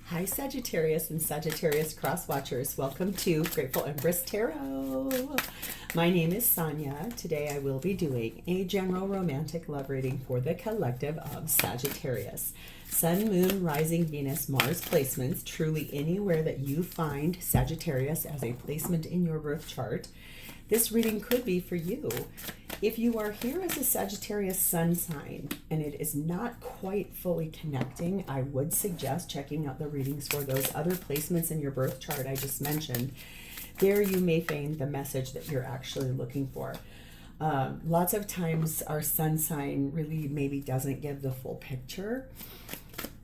Hi Sagittarius and Sagittarius cross watchers. Welcome to Grateful Empress Tarot. My name is Sonia. Today I will be doing a general romantic love reading for the collective of Sagittarius. Sun, Moon, Rising, Venus, Mars placements, truly anywhere that you find Sagittarius as a placement in your birth chart. This reading could be for you. If you are here as a Sagittarius sun sign and it is not quite fully connecting, I would suggest checking out the readings for those other placements in your birth chart I just mentioned. There you may find the message that you're actually looking for. Lots of times our sun sign really maybe doesn't give the full picture.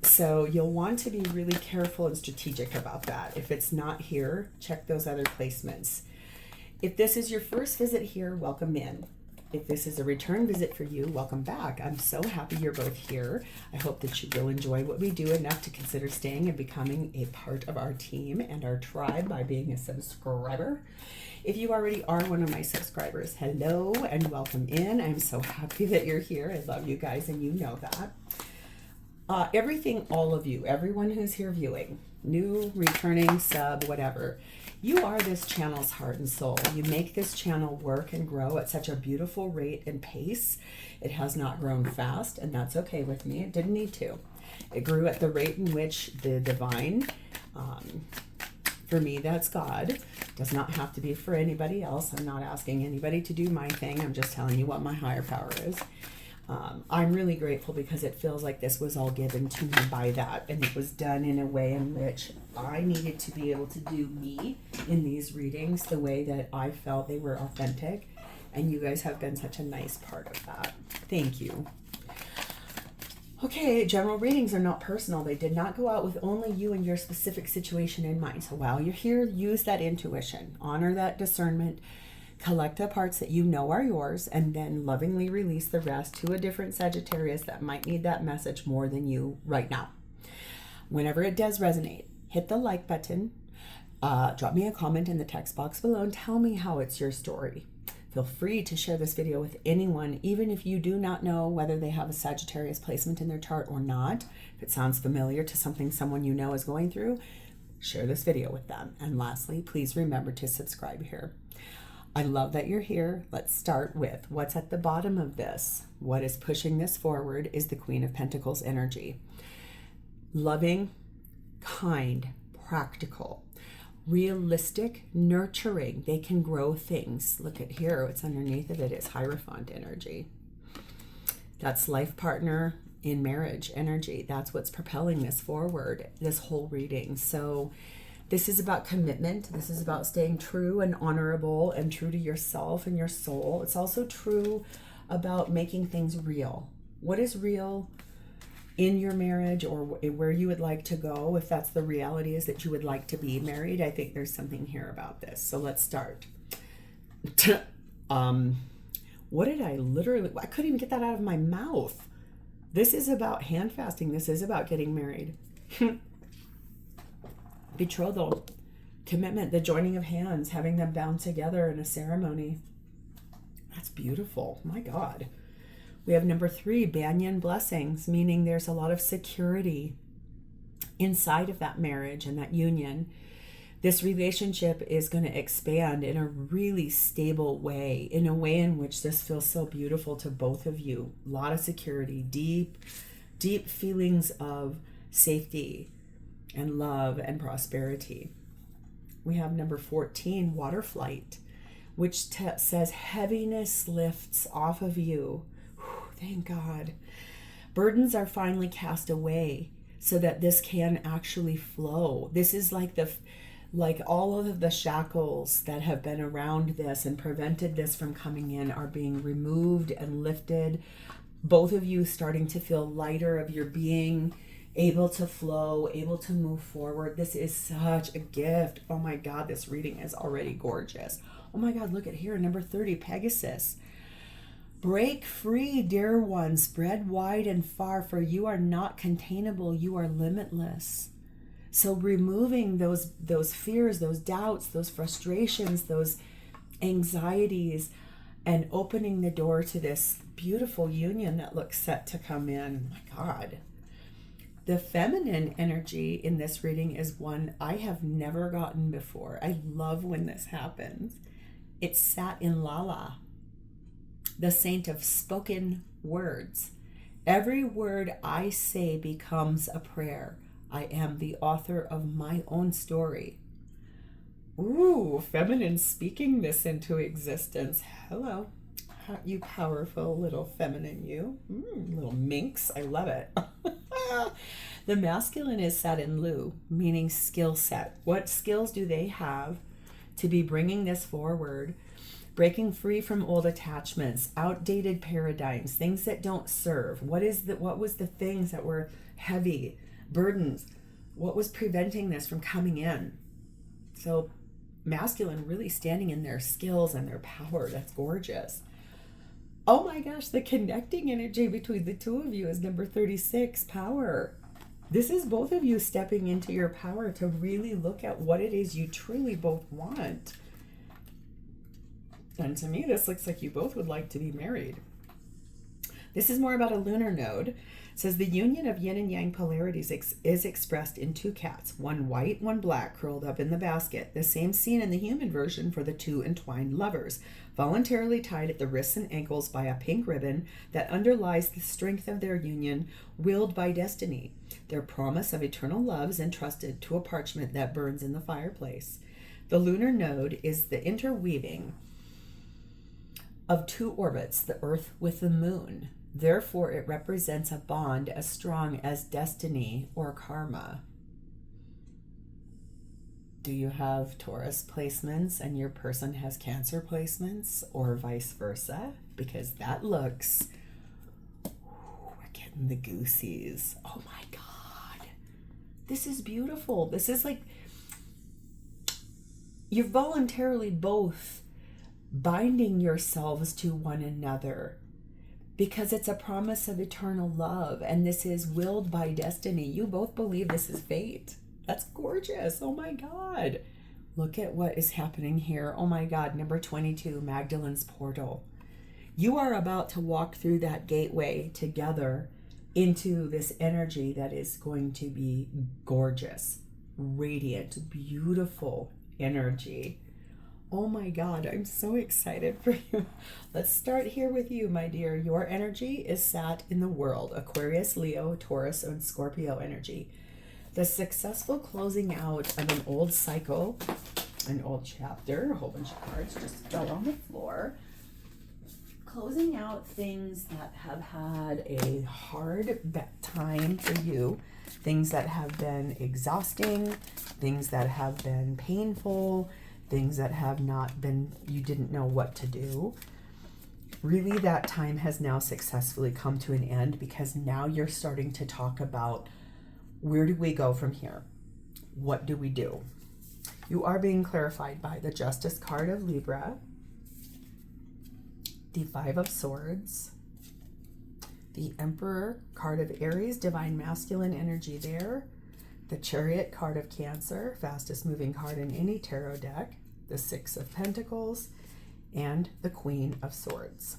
So you'll want to be really careful and strategic about that. If it's not here, check those other placements. If this is your first visit here, welcome in. If this is a return visit for you, welcome back. I'm so happy you're both here. I hope that you will enjoy what we do enough to consider staying and becoming a part of our team and our tribe by being a subscriber. If you already are one of my subscribers, hello and welcome in. I'm so happy that you're here. I love you guys and you know that. Everything, all of you, everyone who's here viewing, new, returning, sub, whatever, you are this channel's heart and soul. You make this channel work and grow at such a beautiful rate and pace. It has not grown fast, and that's okay with me. It didn't need to. It grew at the rate in which the divine, for me, that's God, does not have to be for anybody else. I'm not asking anybody to do my thing. I'm just telling you what my higher power is. I'm really grateful because it feels like this was all given to me by that, and it was done in a way in which I needed to be able to do me in these readings the way that I felt they were authentic, and you guys have been such a nice part of that. Thank you. Okay, general readings are not personal. They did not go out with only you and your specific situation in mind. So while you're here, use that intuition, honor that discernment, collect the parts that you know are yours, and then lovingly release the rest to a different Sagittarius that might need that message more than you right now. Whenever it does resonate, hit the like button, drop me a comment in the text box below, and tell me how it's your story. Feel free to share this video with anyone, even if you do not know whether they have a Sagittarius placement in their chart or not. If it sounds familiar to something someone you know is going through, share this video with them. And lastly, please remember to subscribe here. I love that you're here. Let's start with what's at the bottom of this. What is pushing this forward is the Queen of Pentacles energy. Loving, kind, practical, realistic, nurturing. They can grow things. Look at here, what's underneath of it is Hierophant energy. That's life partner in marriage energy. That's what's propelling this forward, this whole reading. So this is about commitment. This is about staying true and honorable and true to yourself and your soul. It's also true about making things real. What is real in your marriage or where you would like to go, if that's the reality is that you would like to be married? I think there's something here about this. So let's start. What did I couldn't even get that out of my mouth. This is about hand fasting. This is about getting married. Betrothal, commitment, the joining of hands, having them bound together in a ceremony. That's beautiful. My God. We have number 3, banyan blessings, meaning there's a lot of security inside of that marriage and that union. This relationship is going to expand in a really stable way, in a way in which this feels so beautiful to both of you. A lot of security, deep, deep feelings of safety and love and prosperity. We have number 14, water flight, which says heaviness lifts off of you. Whew, thank God. Burdens are finally cast away so that this can actually flow. This is like all of the shackles that have been around this and prevented this from coming in are being removed and lifted. Both of you starting to feel lighter of your being, able to flow, able to move forward. This is such a gift. Oh my God, this reading is already gorgeous. Oh my God, look at here, number 30, Pegasus. Break free, dear one, spread wide and far, for you are not containable, you are limitless. So removing those fears, those doubts, those frustrations, those anxieties, and opening the door to this beautiful union that looks set to come in. My God. The feminine energy in this reading is one I have never gotten before. I love when this happens. It's sat in Lala, the saint of spoken words. Every word I say becomes a prayer. I am the author of my own story. Ooh, feminine speaking this into existence. Hello, you powerful little feminine you. Little minx, I love it. The masculine is sat in Lu, meaning skill set. What skills do they have to be bringing this forward? Breaking free from old attachments, outdated paradigms, things that don't serve. What was the things that were heavy, burdens? What was preventing this from coming in? So masculine really standing in their skills and their power. That's gorgeous. Oh my gosh, the connecting energy between the two of you is number 36, power. This is both of you stepping into your power to really look at what it is you truly both want. And to me, this looks like you both would like to be married. This is more about a lunar node. It says the union of yin and yang polarities is expressed in two cats, one white, one black, curled up in the basket. The same scene in the human version for the two entwined lovers, voluntarily tied at the wrists and ankles by a pink ribbon that underlies the strength of their union, willed by destiny. Their promise of eternal love is entrusted to a parchment that burns in the fireplace. The lunar node is the interweaving of two orbits, the Earth with the Moon. Therefore, it represents a bond as strong as destiny or karma. Do you have Taurus placements and your person has Cancer placements, or vice versa? Because that looks... we're getting the goosies. Oh my God. This is beautiful. This is like... you're voluntarily both binding yourselves to one another because it's a promise of eternal love, and this is willed by destiny. You both believe this is fate. That's gorgeous. Oh my God. Look at what is happening here. Oh my God. Number 22, Magdalene's portal. You are about to walk through that gateway together into this energy that is going to be gorgeous, radiant, beautiful energy. Oh my God, I'm so excited for you. Let's start here with you, my dear. Your energy is sat in the world, Aquarius, Leo, Taurus, and Scorpio energy. The successful closing out of an old cycle, an old chapter, a whole bunch of cards just fell on the floor. Closing out things that have had a hard time for you, things that have been exhausting, things that have been painful, things that have not been, you didn't know what to do. Really, that time has now successfully come to an end, because now you're starting to talk about, where do we go from here? What do we do? You are being clarified by the Justice card of Libra, the Five of Swords, the Emperor card of Aries, divine masculine energy there, the Chariot card of Cancer, fastest moving card in any tarot deck, the Six of Pentacles, and the Queen of Swords.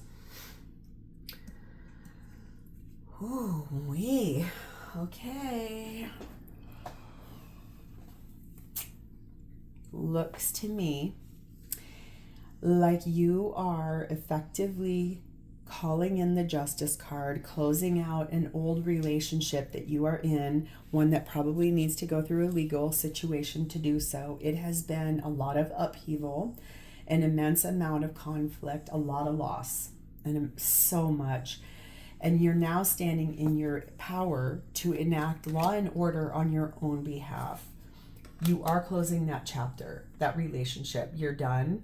Ooh, wee. Okay. Looks to me like you are effectively calling in the Justice card, closing out an old relationship that you are in, one that probably needs to go through a legal situation to do so. It has been a lot of upheaval, an immense amount of conflict, a lot of loss, and so much. And you're now standing in your power to enact law and order on your own behalf. You are closing that chapter, that relationship. You're done.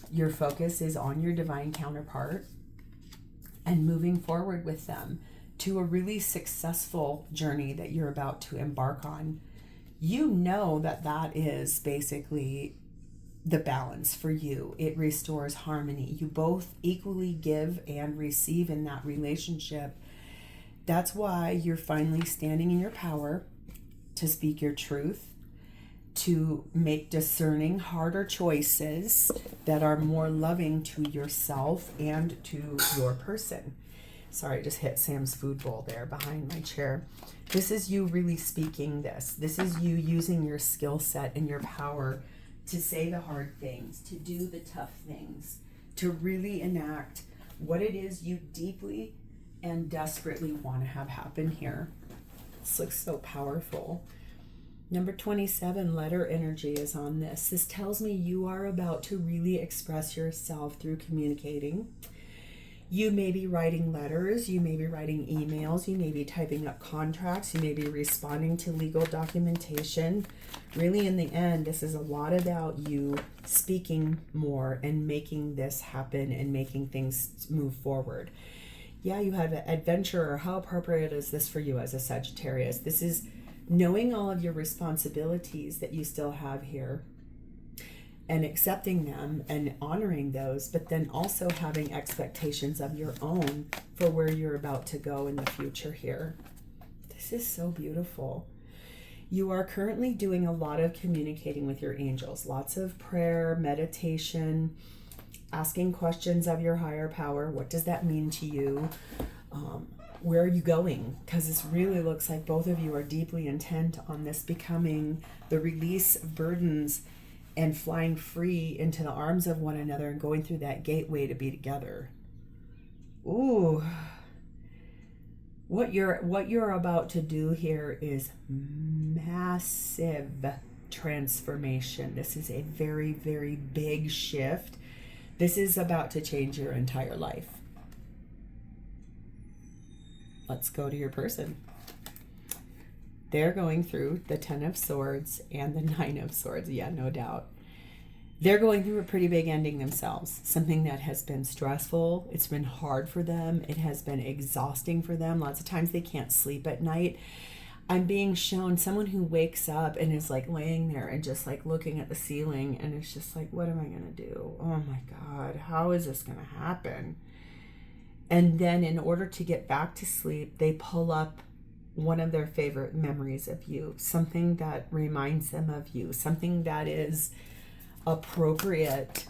Your focus is on your divine counterpart and moving forward with them to a really successful journey that you're about to embark on. You know that that is basically the balance for you. It restores harmony. You both equally give and receive in that relationship. That's why you're finally standing in your power to speak your truth, to make discerning, harder choices that are more loving to yourself and to your person. Sorry, I just hit Sam's food bowl there behind my chair. This is you really speaking this. This is you using your skill set and your power to say the hard things, to do the tough things, to really enact what it is you deeply and desperately want to have happen here. This looks so powerful. Number 27, letter energy is on this. This tells me you are about to really express yourself through communicating. You may be writing letters, you may be writing emails, you may be typing up contracts, you may be responding to legal documentation. Really, in the end, this is a lot about you speaking more and making this happen and making things move forward. Yeah, you have an adventure. How appropriate is this for you as a Sagittarius? This is knowing all of your responsibilities that you still have here and accepting them and honoring those, but then also having expectations of your own for where you're about to go in the future here. This is so beautiful. You are currently doing a lot of communicating with your angels, lots of prayer, meditation, asking questions of your higher power. What does that mean to you? Where are you going? Because this really looks like both of you are deeply intent on this becoming the release of burdens and flying free into the arms of one another and going through that gateway to be together. Ooh. What you're about to do here is massive transformation. This is a very, very big shift. This is about to change your entire life. Let's go to your person. They're going through the 10 of Swords and the 9 of Swords. Yeah, no doubt. They're going through a pretty big ending themselves. Something that has been stressful. It's been hard for them. It has been exhausting for them. Lots of times they can't sleep at night. I'm being shown someone who wakes up and is like laying there and just like looking at the ceiling and it's just like, what am I going to do? Oh my God, how is this going to happen? And then in order to get back to sleep, they pull up one of their favorite memories of you, something that reminds them of you, something that is appropriate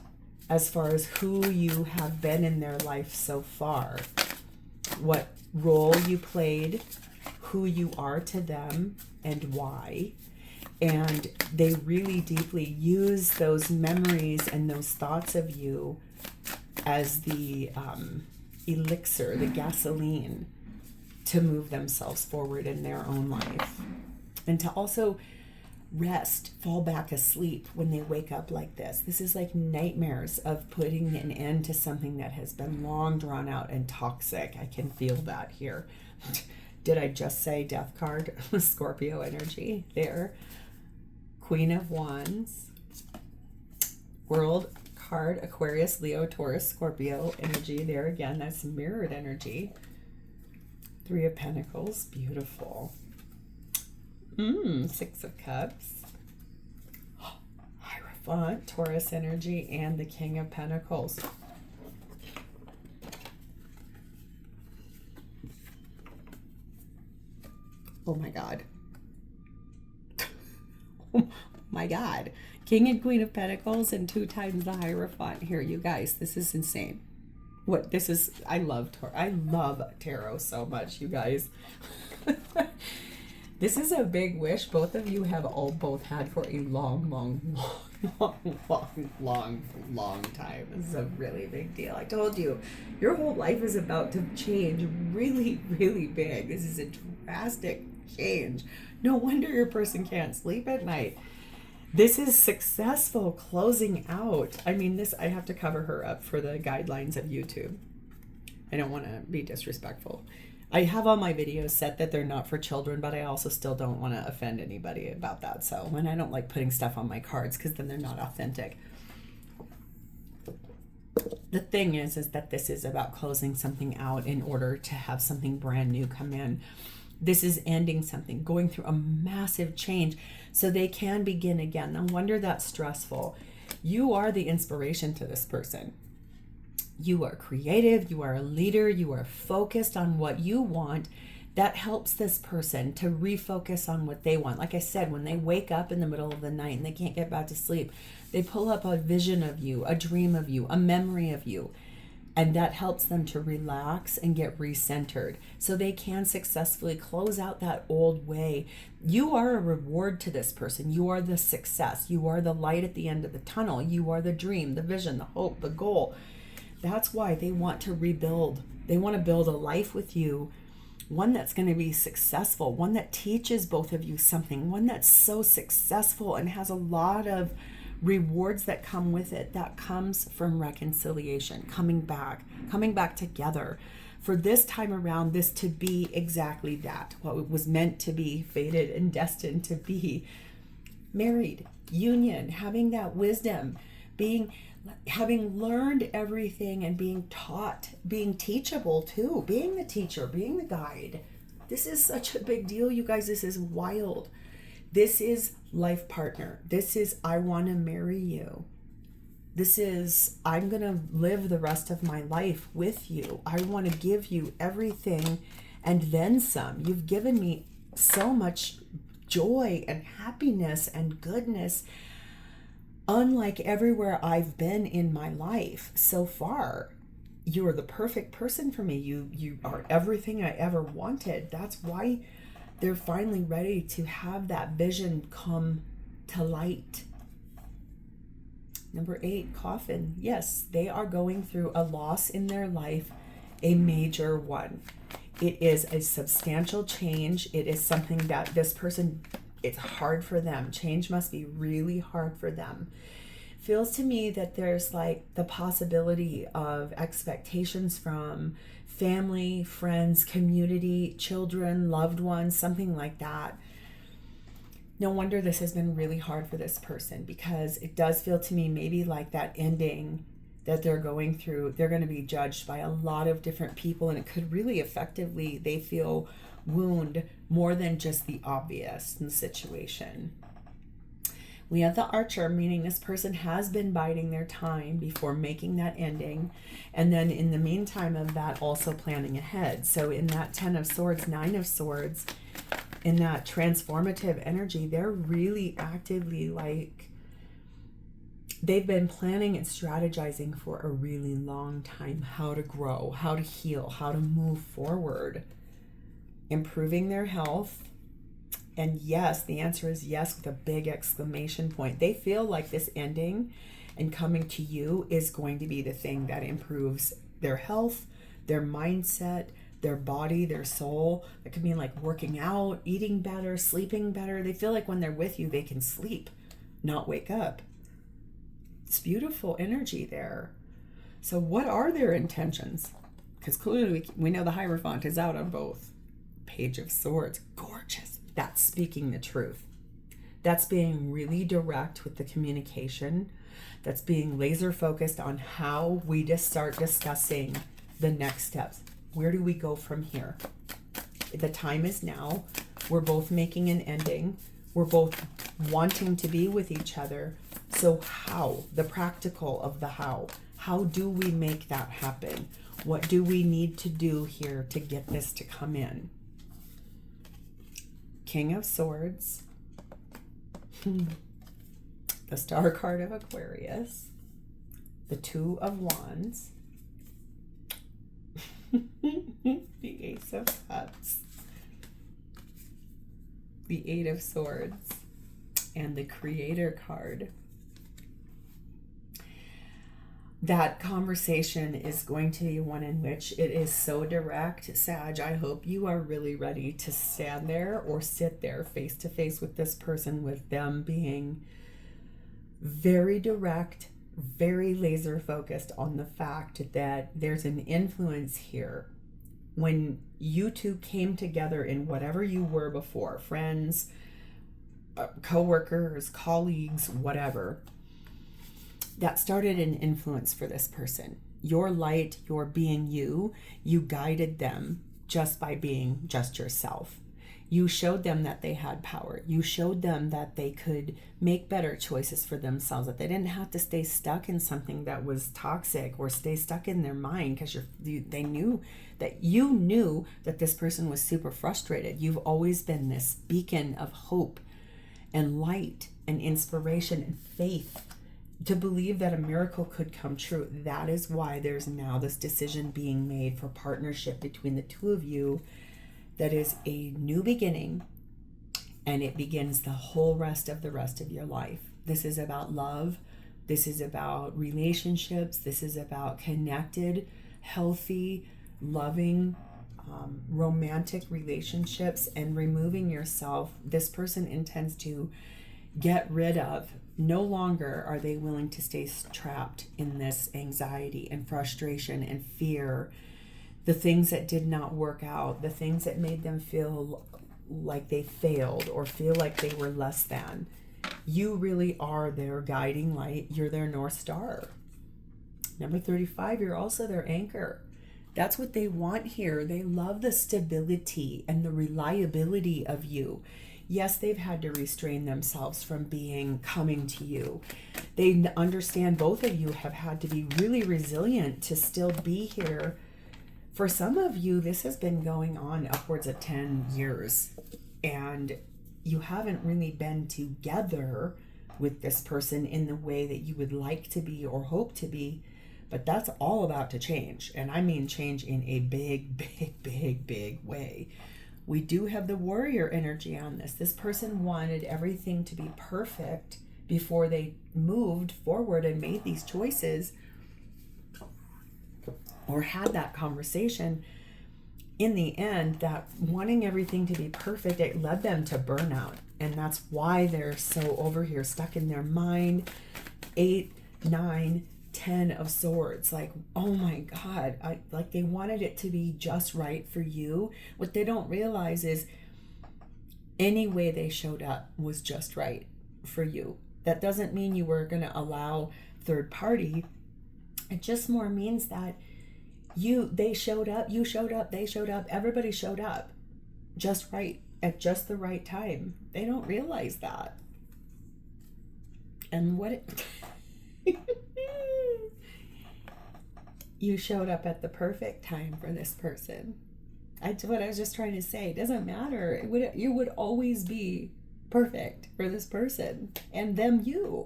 as far as who you have been in their life so far, what role you played, who you are to them, and why. And they really deeply use those memories and those thoughts of you as the elixir, the gasoline to move themselves forward in their own life, and to also rest, fall back asleep when they wake up like this. This is like nightmares of putting an end to something that has been long drawn out and toxic. I can feel that here. Did I just say death card? Scorpio energy there. Queen of Wands. World card, Aquarius, Leo, Taurus, Scorpio energy there again. That's mirrored energy. 3 of Pentacles, beautiful. 6 of Cups. Hierophant, Taurus energy, and the King of Pentacles. Oh my God. Oh my God. King and Queen of Pentacles and 2 times the Hierophant here, you guys. This is insane. What this is, I love tarot so much, you guys. This is a big wish both of you have both had for a long time. This is a really big deal. I told you, your whole life is about to change really, really big. This is a drastic change. No wonder your person can't sleep at night. This is successful closing out. I mean, I have to cover her up for the guidelines of YouTube. I don't want to be disrespectful. I have all my videos set that they're not for children, but I also still don't want to offend anybody about that. So, and I don't like putting stuff on my cards because then they're not authentic. The thing is that this is about closing something out in order to have something brand new come in. This is ending something, going through a massive change so they can begin again. No wonder that's stressful. You are the inspiration to this person. You are creative, you are a leader, you are focused on what you want. That helps this person to refocus on what they want. Like I said, when they wake up in the middle of the night and they can't get back to sleep, they pull up a vision of you, a dream of you, a memory of you And that helps them to relax and get recentered so they can successfully close out that old way. You are a reward to this person. You are the success. You are the light at the end of the tunnel. You are the dream, the vision, the hope, the goal. That's why they want to rebuild. They want to build a life with you, one that's going to be successful, one that teaches both of you something, one that's so successful and has a lot of rewards that come with it. That comes from reconciliation, coming back together. For this time around, this to be exactly that, what it was meant to be, fated and destined to be. Married, union, having that wisdom, having learned everything and being taught, being teachable too, being the teacher, being the guide. This is such a big deal, you guys. This is wild. This is life partner. This is, I want to marry you. This is, I'm going to live the rest of my life with you. I want to give you everything and then some. You've given me so much joy and happiness and goodness, unlike everywhere I've been in my life so far. You are the perfect person for me. You are everything I ever wanted. That's why they're finally ready to have that vision come to light. Number 8, coffin. Yes, they are going through a loss in their life, a major one. It is a substantial change. It is something that this person, it's hard for them. Change must be really hard for them. Feels to me that there's like the possibility of expectations from family, friends, community, children, loved ones, something like that. No wonder this has been really hard for this person, because it does feel to me maybe like that ending that they're going through, they're going to be judged by a lot of different people, and it could really effectively, they feel, wound more than just the obvious in the situation. We have the Archer, meaning this person has been biding their time before making that ending. And then in the meantime of that, also planning ahead. So in that 10 of Swords, 9 of Swords, in that transformative energy, they're really actively like, they've been planning and strategizing for a really long time how to grow, how to heal, how to move forward, improving their health. And yes, the answer is yes with a big exclamation point. They feel like this ending and coming to you is going to be the thing that improves their health, their mindset, their body, their soul. It could mean like working out, eating better, sleeping better. They feel like when they're with you, they can sleep, not wake up. It's beautiful energy there. So what are their intentions? Because clearly we know the Hierophant is out on both. Page of Swords, gorgeous. That's speaking the truth. That's being really direct with the communication. That's being laser focused on how we just start discussing the next steps. Where do we go from here? The time is now. We're both making an ending. We're both wanting to be with each other. So how? The practical of the how. How do we make that happen? What do we need to do here to get this to come in? King of Swords, the Star card of Aquarius, the 2 of Wands, the Ace of Cups, the 8 of Swords, and the Creator card. That conversation is going to be one in which it is so direct. Sag, I hope you are really ready to stand there or sit there face to face with this person, with them being very direct, very laser focused on the fact that there's an influence here. When you two came together in whatever you were before, friends, co-workers, colleagues, whatever, that started an influence for this person. Your light, your being you guided them just by being just yourself. You showed them that they had power. You showed them that they could make better choices for themselves, that they didn't have to stay stuck in something that was toxic or stay stuck in their mind, because they knew that you knew that this person was super frustrated. You've always been this beacon of hope and light and inspiration and faith to believe that a miracle could come true. That is why there's now this decision being made for partnership between the two of you. That is a new beginning, and it begins the whole rest of your life. This is about love. This is about relationships. This is about connected, healthy, loving, romantic relationships, and removing yourself. This person intends to get rid of. No longer are they willing to stay trapped in this anxiety and frustration and fear. The things that did not work out, the things that made them feel like they failed or feel like they were less than. You really are their guiding light. You're their North Star. Number 35, you're also their anchor. That's what they want here. They love the stability and the reliability of you. Yes, they've had to restrain themselves from coming to you. They understand both of you have had to be really resilient to still be here. For some of you, this has been going on upwards of 10 years, and you haven't really been together with this person in the way that you would like to be or hope to be, but that's all about to change. And I mean change in a big, big, big, big way. We do have the warrior energy on this. This person wanted everything to be perfect before they moved forward and made these choices or had that conversation. In the end, that wanting everything to be perfect, it led them to burnout. And that's why they're so over here stuck in their mind. 8, 9, 10 of swords. Like, oh my God, like they wanted it to be just right for you. What they don't realize is any way they showed up was just right for you. That doesn't mean you were going to allow third party. It just more means that they showed up, you showed up, they showed up, everybody showed up just right at just the right time. They don't realize that. And you showed up at the perfect time for this person. That's what I was just trying to say. It doesn't matter. You would always be perfect for this person and them you.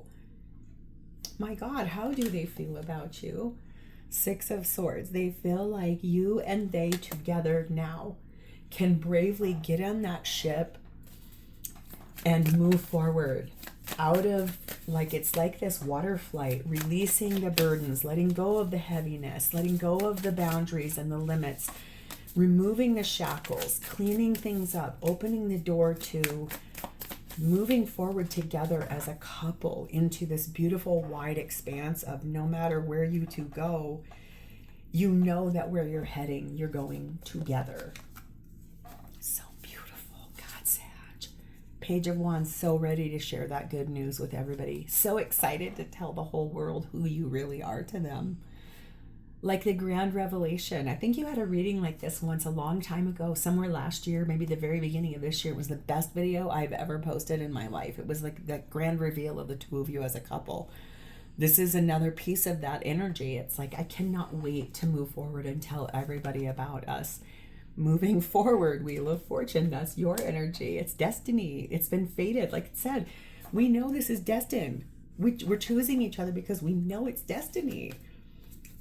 My God, how do they feel about you? 6 of Swords. They feel like you and they together now can bravely get on that ship and move forward out of, like, it's like this water flight, releasing the burdens, letting go of the heaviness, letting go of the boundaries and the limits, removing the shackles, cleaning things up, opening the door to moving forward together as a couple into this beautiful wide expanse of no matter where you two go, you know that where you're heading, you're going together. So beautiful. God, Sag. Page of Wands, so ready to share that good news with everybody. So excited to tell the whole world who you really are to them. Like the grand revelation. I think you had a reading like this once a long time ago, somewhere last year, maybe the very beginning of this year. It was the best video I've ever posted in my life. It was like the grand reveal of the two of you as a couple. This is another piece of that energy. It's like, I cannot wait to move forward and tell everybody about us. Moving forward, Wheel of Fortune, that's your energy. It's destiny. It's been fated. Like it said, we know this is destined. We're choosing each other because we know it's destiny.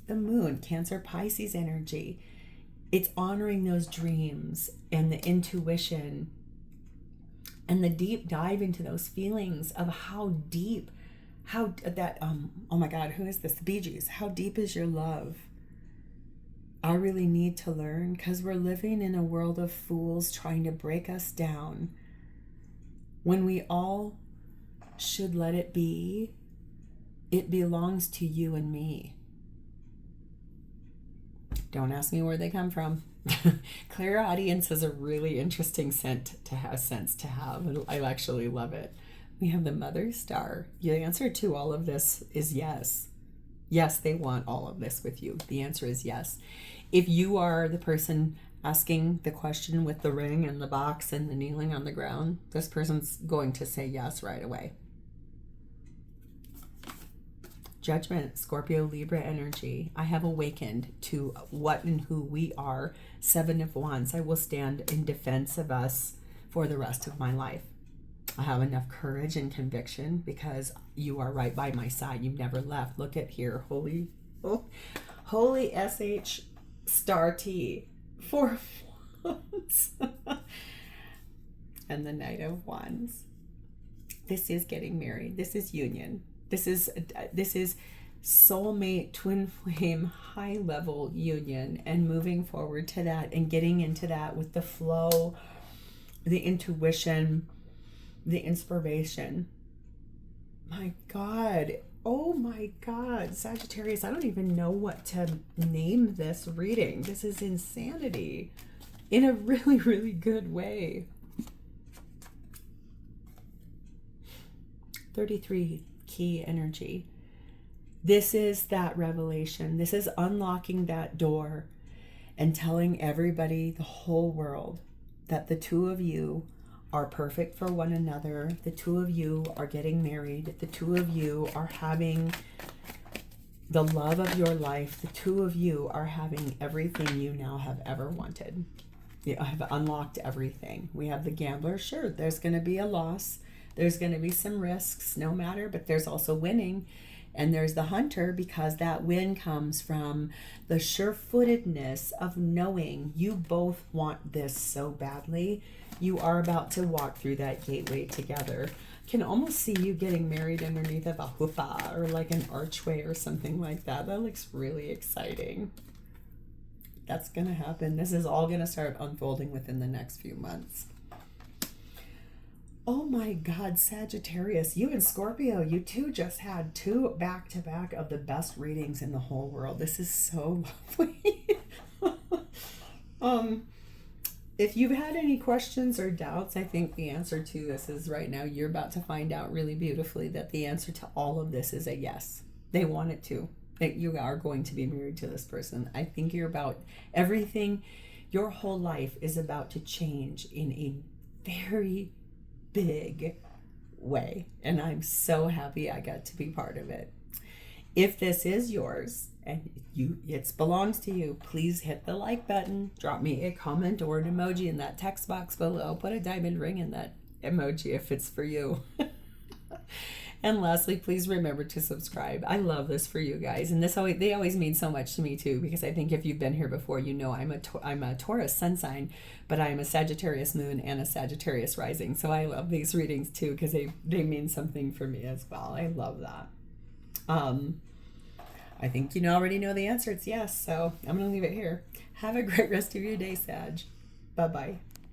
The Moon, Cancer, Pisces energy. It's honoring those dreams and the intuition and the deep dive into those feelings of how deep, oh my God, who is this? The Bee Gees. How deep is your love? I really need to learn, because we're living in a world of fools trying to break us down when we all should let it be. It belongs to you and me. Don't ask me where they come from. Clear audience is a really interesting sense to have. I actually love it. We have the Mother Star. The answer to all of this is yes. Yes, they want all of this with you. The answer is yes. If you are the person asking the question with the ring and the box and the kneeling on the ground, this person's going to say yes right away. Judgment, Scorpio, Libra energy. I have awakened to what and who we are. 7 of Wands. I will stand in defense of us for the rest of my life. I have enough courage and conviction because you are right by my side. You've never left. Look at here. Holy SH star T. 4 of Wands. And the Knight of Wands. This is getting married. This is union. This is soulmate, twin flame, high level union, and moving forward to that and getting into that with the flow, the intuition, the inspiration. My God. Oh my God. Sagittarius, I don't even know what to name this reading. This is insanity in a really, really good way. 33 key energy. This is that revelation. This is unlocking that door and telling everybody, the whole world, that the two of you are perfect for one another. The two of you are getting married. The two of you are having the love of your life. The two of you are having everything you now have ever wanted. You have unlocked everything. We have the gambler. Sure, there's going to be a loss. There's going to be some risks, no matter, but there's also winning. And there's the hunter, because that win comes from the sure-footedness of knowing you both want this so badly. You are about to walk through that gateway together. Can almost see you getting married underneath of a hufa or like an archway or something like that. That looks really exciting. That's going to happen. This is all going to start unfolding within the next few months. Oh my God, Sagittarius, you and Scorpio, you two just had 2 back-to-back of the best readings in the whole world. This is so lovely. If you've had any questions or doubts, I think the answer to this is right now. You're about to find out really beautifully that the answer to all of this is a yes. They want it to. That you are going to be married to this person. I think you're about everything. Your whole life is about to change in a very big way, and I'm so happy I got to be part of it. If this is yours and it belongs to you, please hit the like button, drop me a comment or an emoji in that text box below, put a diamond ring in that emoji if it's for you. And lastly, please remember to subscribe. I love this for you guys, and they always mean so much to me too, because I think if you've been here before, you know I'm a Taurus sun sign, but I'm a Sagittarius moon and a Sagittarius rising. So I love these readings too, because they mean something for me as well. I love that. I think you already know the answer. It's yes. So I'm gonna leave it here. Have a great rest of your day, Sag. Bye bye.